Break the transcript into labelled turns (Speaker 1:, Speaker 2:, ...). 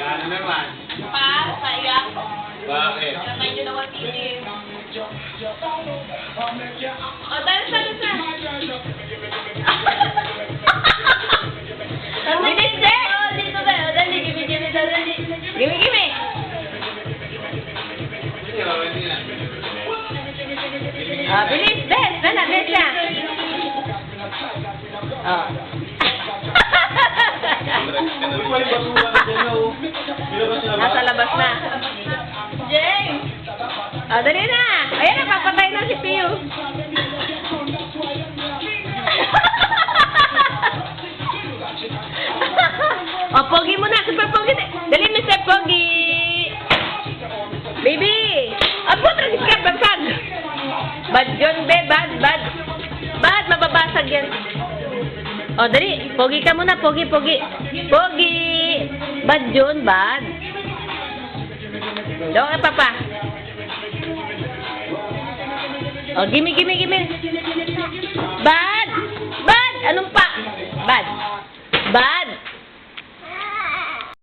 Speaker 1: Ano naman?
Speaker 2: Sayang.
Speaker 1: Bakit?
Speaker 2: Kamay nyo naman tinig. O, dansa. Bilis, Dek! Dito ba? Dali, gimme, dali. Gimme.
Speaker 1: Hindi na.
Speaker 2: Bilis, Bes! Bes na. Nasa labas na. James! Dali na! Ayan na, papatay na si Pio. Pogi mo na, super pogi. Dali, Mr. Pogi! Baby! Abot, ragis ka, bansag! Bad yun, be, bad. Bad, mababasag yan. Dali, pogi ka muna, pogi. Pogi! Bad yun, bad. Doon ka, papa. Gimme. Bad! Anong pa?